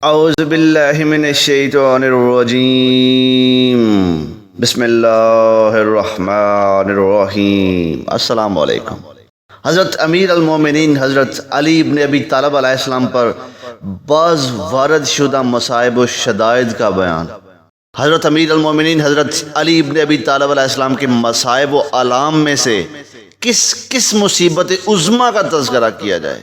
اعوذ باللہ من الشیطان الرجیم بسم اللہ الرحمن الرحیم۔ السلام علیکم۔ حضرت امیر المومنین حضرت علی ابن ابی طالب علیہ السلام پر بعض وارد شدہ مصائب و شدائد کا بیان۔ حضرت امیر المومنین حضرت علی ابن ابی طالب علیہ السلام کے مصائب و آلام میں سے کس مصیبت عظمیٰ کا تذکرہ کیا جائے؟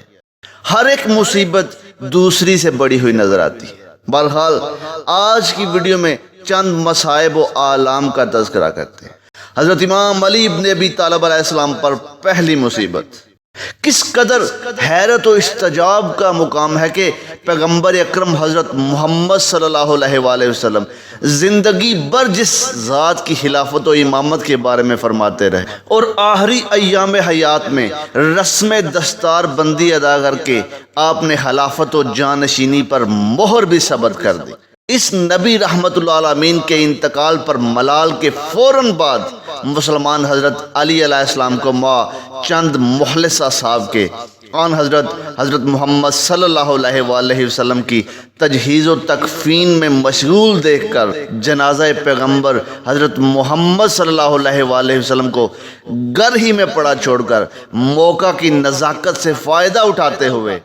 ہر ایک مصیبت دوسری سے بڑی ہوئی نظر آتی ہے۔ بہرحال آج کی ویڈیو میں چند مصائب و آلام کا تذکرہ کرتے ہیں۔ حضرت امام علی ابن ابی طالب علیہ السلام پر پہلی مصیبت۔ کس قدر حیرت و استعجاب کا مقام ہے کہ پیغمبر اکرم حضرت محمد صلی اللہ علیہ وآلہ وسلم زندگی بھر جس ذات کی خلافت و امامت کے بارے میں فرماتے رہے اور آخری ایام حیات میں رسم دستار بندی ادا کر کے آپ نے خلافت و جانشینی پر مہر بھی ثبت کر دی۔ اس نبی رحمت اللہ العالمین کے انتقال پر ملال کے فوراً بعد مسلمان حضرت علی علیہ السلام کو چند مخلص اصحاب کے آن حضرت محمد صلی اللہ علیہ وآلہ وسلم کی تجہیز و تکفین میں مشغول دیکھ کر جنازہ پیغمبر حضرت محمد صلی اللہ علیہ وآلہ وسلم کو گھر ہی میں پڑا چھوڑ کر موقع کی نزاکت سے فائدہ اٹھاتے ہوئے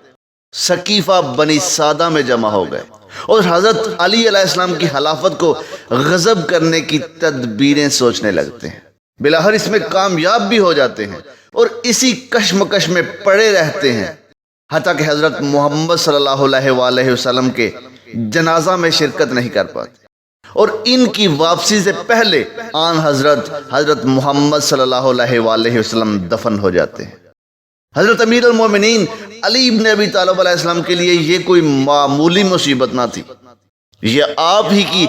سقیفہ بنی سعدہ میں جمع ہو گئے اور حضرت علی علیہ السلام کی خلافت کو غضب کرنے کی تدبیریں سوچنے لگتے ہیں۔ بلاخر اس میں کامیاب بھی ہو جاتے ہیں اور اسی کشمکش میں پڑے رہتے ہیں حتیٰ کہ حضرت محمد صلی اللہ علیہ وآلہ وسلم کے جنازہ میں شرکت نہیں کر پاتے اور ان کی واپسی سے پہلے آن حضرت محمد صلی اللہ علیہ وآلہ وسلم دفن ہو جاتے ہیں۔ حضرت امیر المومنین علی ابن ابی طالب علیہ السلام کے لیے یہ کوئی معمولی مصیبت نہ تھی، یہ آپ ہی کی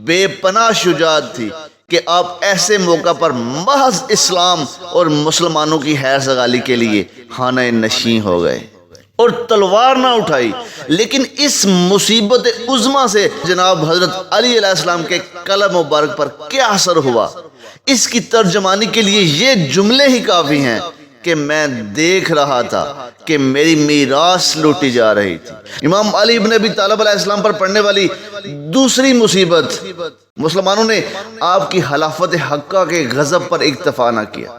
بے پناہ شجاعت تھی کہ آپ ایسے موقع پر محض اسلام اور مسلمانوں کی خیر سگالی کے لیے خانہ نشین ہو گئے اور تلوار نہ اٹھائی۔ لیکن اس مصیبت عظمیٰ سے جناب حضرت علی علیہ السلام کے قلم مبارک پر کیا اثر ہوا، اس کی ترجمانی کے لیے یہ جملے ہی کافی ہیں کہ میں دیکھ رہا تھا کہ میری میراث لوٹی جا رہی تھی۔ امام علی ابن ابی طالب علیہ السلام پر پڑنے والی دوسری مصیبت، مسلمانوں نے آپ کی خلافت حقہ کے غضب پر اکتفا نہ کیا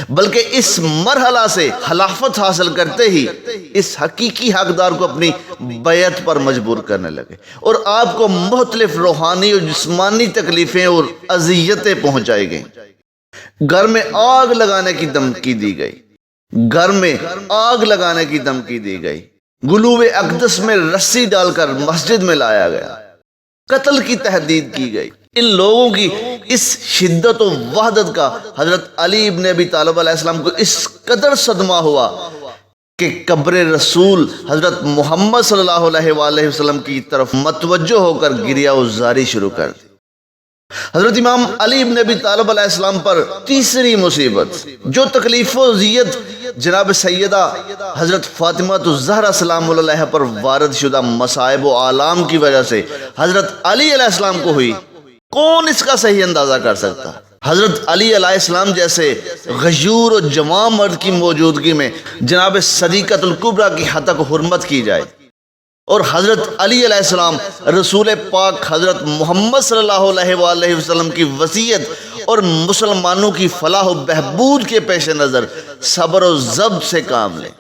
بلکہ اس مرحلہ سے خلافت حاصل کرتے ہی اس حقیقی حقدار کو اپنی بیعت پر مجبور کرنے لگے اور آپ کو مختلف روحانی اور جسمانی تکلیفیں اور اذیتیں پہنچائی گئیں۔ گھر میں آگ لگانے کی دھمکی دی گئی، گلوب اقدس میں رسی ڈال کر مسجد میں لایا گیا، قتل کی تہدید کی گئی۔ ان لوگوں کی اس شدت و وحدت کا حضرت علی ابن ابی طالب علیہ السلام کو اس قدر صدمہ ہوا کہ قبر رسول حضرت محمد صلی اللہ علیہ وآلہ وسلم کی طرف متوجہ ہو کر گریہ وزاری شروع کر دی۔ حضرت امام علی ابن ابی طالب علیہ السلام پر تیسری مصیبت، جو تکلیف و اذیت جناب سیدہ حضرت فاطمہ الزہرا سلام اللہ علیہا پر وارد شدہ مصائب و آلام کی وجہ سے حضرت علی علیہ السلام کو ہوئی، کون اس کا صحیح اندازہ کر سکتا؟ حضرت علی علیہ السلام جیسے غیور و جوان مرد کی موجودگی میں جناب صدیقۃ الکبریٰ کی حتق حرمت کی جائے اور حضرت علی علیہ السلام رسول پاک حضرت محمد صلی اللہ علیہ وآلہ وسلم کی وصیت اور مسلمانوں کی فلاح و بہبود کے پیش نظر صبر و ضبط سے کام لیں،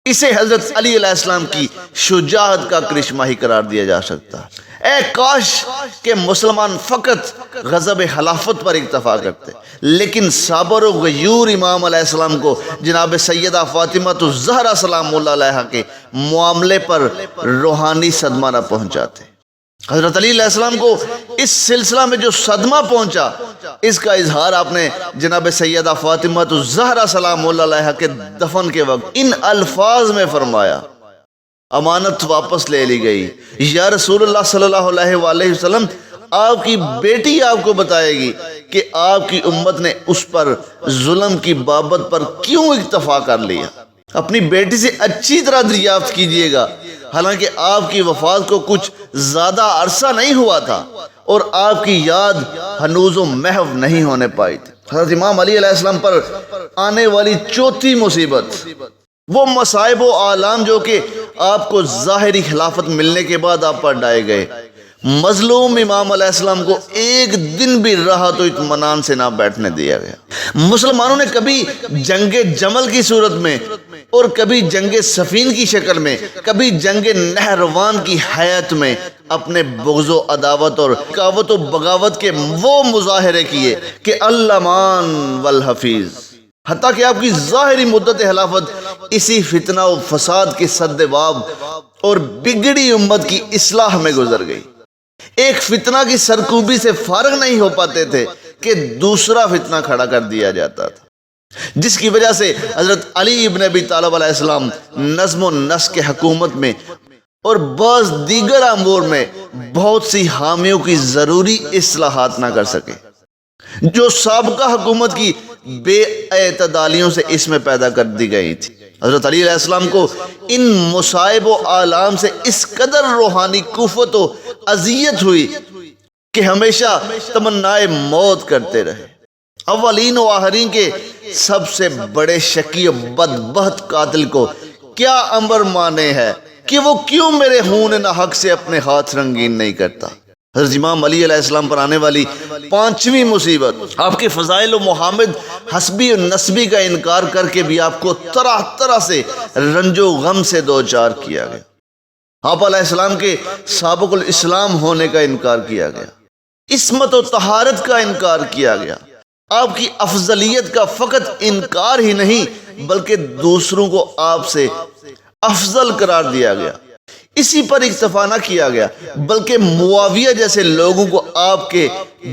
اسے حضرت علی علیہ السلام کی شجاعت کا کرشمہ ہی قرار دیا جا سکتا۔ اے کاش کہ مسلمان فقط غضب خلافت پر اکتفا کرتے، لیکن صابر و غیور امام علیہ السلام کو جناب سیدہ فاطمہ الزہرا سلام اللہ علیہا کے معاملے پر روحانی صدمہ نہ پہنچاتے۔ حضرت علی علیہ السلام کو اس سلسلہ میں جو صدمہ پہنچا، اس کا اظہار آپ نے جناب سیدہ فاطمہ الزہرا سلام اللہ علیہا کے دفن کے وقت ان الفاظ میں فرمایا: امانت واپس لے لی گئی، یا رسول اللہ صلی اللہ علیہ وآلہ وسلم، آپ کی بیٹی آپ کو بتائے گی کہ آپ کی امت نے اس پر ظلم کی بابت پر کیوں اکتفا کر لیا۔ اپنی بیٹی سے اچھی طرح دریافت کیجئے گا، حالانکہ آپ کی وفات کو کچھ زیادہ عرصہ نہیں ہوا تھا اور آپ کی یاد ہنوز و محو نہیں ہونے پائی تھی۔ حضرت امام علی علیہ السلام پر آنے والی چوتھی مصیبت، وہ مصائب و آلام جو کہ آپ کو ظاہری خلافت ملنے کے بعد آپ پر ڈائے گئے، مظلوم امام علیہ السلام کو ایک دن بھی راحت و اطمینان سے نہ بیٹھنے دیا گیا۔ مسلمانوں نے کبھی جنگ جمل کی صورت میں اور کبھی جنگ سفین کی شکل میں، کبھی جنگ نہروان کی حیات میں اپنے بغض و عداوت اور کاوت و بغاوت کے وہ مظاہرے کیے کہ الامان والحفیظ، حتیٰ کہ آپ کی ظاہری مدت خلافت اسی فتنہ و فساد کے سدباب اور بگڑی امت کی اصلاح میں گزر گئی۔ ایک فتنہ کی سرکوبی سے فارغ نہیں ہو پاتے تھے کہ دوسرا فتنہ کھڑا کر دیا جاتا تھا، جس کی وجہ سے حضرت علی ابن ابی طالب علیہ السلام نظم و نسق حکومت میں اور بعض دیگر امور میں بہت سی حامیوں کی ضروری اصلاحات نہ کر سکے جو سابقہ حکومت کی بے اعتدالیوں سے اس میں پیدا کر دی گئی تھی۔ حضرت علی علیہ السلام کو ان مصائب و آلام سے اس قدر روحانی قوت و اذیت ہوئی کہ ہمیشہ تمنائے موت کرتے رہے۔ اولین و آخرین کے سب سے بڑے شقی و بدبخت قاتل کو کیا امر مانے ہے کہ وہ کیوں میرے خون ناحق سے اپنے ہاتھ رنگین نہیں کرتا۔ حضرت امام علی علیہ السلام پر آنے والی پانچویں مصیبت، آپ کے فضائل و محامد حسبی و نسبی کا انکار کر کے بھی آپ کو طرح طرح سے رنج و غم سے دوچار کیا گیا۔ آپ علیہ السلام کے سابق الاسلام ہونے کا انکار کیا گیا، عصمت و طہارت کا انکار کیا گیا، آپ کی افضلیت کا فقط انکار ہی نہیں بلکہ دوسروں کو آپ سے افضل قرار دیا گیا۔ اسی پر اکتفا نہ کیا گیا بلکہ معاویہ جیسے لوگوں کو آپ کے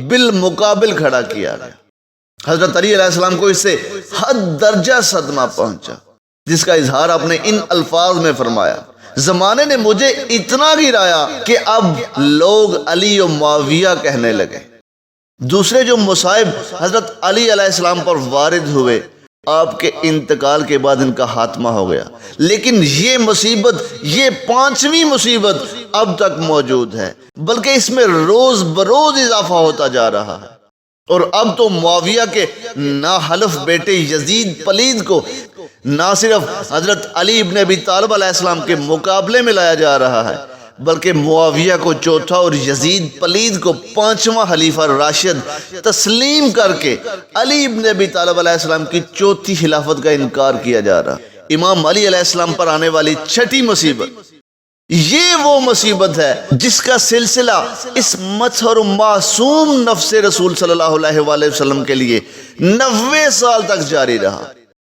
بالمقابل کھڑا کیا گیا۔ حضرت علی علیہ السلام کو اس سے حد درجہ صدمہ پہنچا، جس کا اظہار آپ نے ان الفاظ میں فرمایا: زمانے نے مجھے اتنا گرایا کہ اب لوگ علی و معاویہ کہنے لگے۔ دوسرے جو مصائب حضرت علی علیہ السلام پر وارد ہوئے، آپ کے انتقال کے بعد ان کا خاتمہ ہو گیا، لیکن یہ مصیبت، یہ پانچویں مصیبت اب تک موجود ہے، بلکہ اس میں روز بروز اضافہ ہوتا جا رہا ہے۔ اور اب تو معاویہ کے ناحلف بیٹے یزید پلید کو نہ صرف حضرت علی ابن ابی طالب علیہ السلام کے مقابلے میں لایا جا رہا ہے بلکہ معاویہ کو چوتھا اور یزید پلید کو پانچواں خلیفہ راشد تسلیم کر کے علی ابن ابی طالب علیہ السلام کی چوتھی خلافت کا انکار کیا جا رہا۔ امام علی علیہ السلام پر آنے والی چھٹی مصیبت، یہ وہ مصیبت ہے جس کا سلسلہ اس مطہر و معصوم نفس رسول صلی اللہ علیہ وآلہ وسلم کے لیے 90 سال تک جاری رہا۔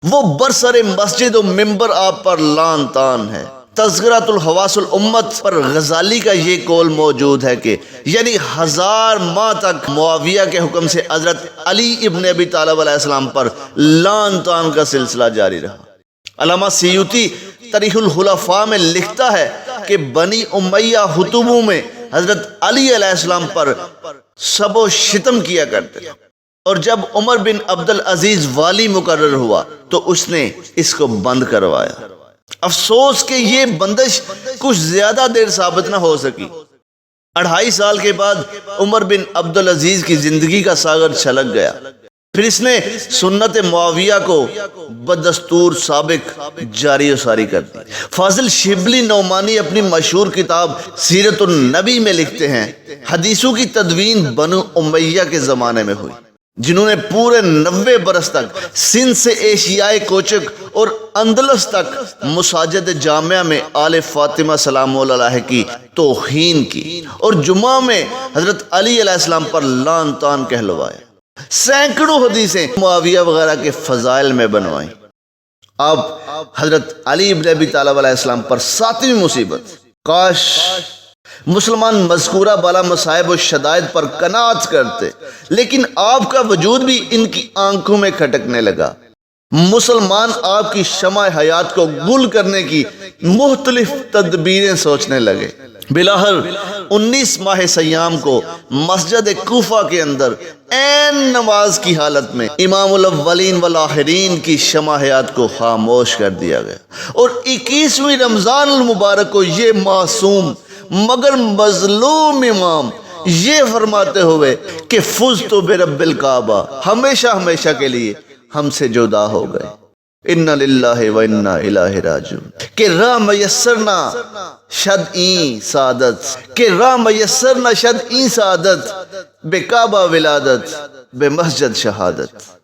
وہ برسر مسجد و منبر آپ پر لعن طعن ہے۔ تذکرۃ الحواس الامت پر غزالی کا یہ قول موجود ہے کہ یعنی 1000 ماہ تک معاویہ کے حکم سے حضرت علی ابن ابی طالب علیہ السلام پر لعن طعن کا سلسلہ جاری رہا۔ علامہ سیوطی تاریخ الخلفاء میں لکھتا ہے کہ بنی امیہ حتبوں میں حضرت علی علیہ السلام پر سب و شتم کیا کرتے تھے، اور جب عمر بن عبدالعزیز والی مقرر ہوا تو اس نے اس کو بند کروایا۔ افسوس کہ یہ بندش کچھ زیادہ دیر ثابت نہ ہو سکی۔ 2.5 سال کے بعد عمر بن عبدالعزیز کی زندگی کا ساغر چھلک گیا، پھر اس نے سنت معاویہ کو بدستور سابق جاری و ساری کر دی۔ فاضل شبلی نعمانی اپنی مشہور کتاب سیرت النبی میں لکھتے ہیں، حدیثوں کی تدوین بنو امیہ کے زمانے میں ہوئی، جنہوں نے پورے 90 برس تک سندھ سے ایشیائے کوچک اور اندلس تک مساجد جامعہ میں آل فاطمہ سلام اللہ علیہ کی توہین کی اور جمعہ میں حضرت علی علیہ السلام پر لعن طعن کہلوائے۔ سینکڑوں حدیثیں معاویہ وغیرہ کے فضائل میں بنوائیں۔ اب حضرت علی ابن ابی طالب علیہ السلام پر 7ویں مصیبت، کاش مسلمان مذکورہ بالا مصائب و شدائد پر قناعت کرتے، لیکن آپ کا وجود بھی ان کی آنکھوں میں کھٹکنے لگا۔ مسلمان آپ کی شمع حیات کو گل کرنے کی مختلف تدبیریں سوچنے لگے۔ بلاخر 19 ماہ سیام کو مسجد کوفہ کے اندر عین نماز کی حالت میں امام الاولین والآخرین کی شمع حیات کو خاموش کر دیا گیا، اور 21ویں رمضان المبارک کو یہ معصوم مگر مظلوم امام یہ فرماتے ہوئے کہ فزت برب الکعبہ، ہمیشہ ہمیشہ کے لیے ہم سے جدا ہو گئے۔ انا للہ و انا الیہ راجعون کہ راہ میسرنا شد این سعادت، کہ راہ میسرنا شد این سعادت، بے کعبہ ولادت، بے مسجد شہادت۔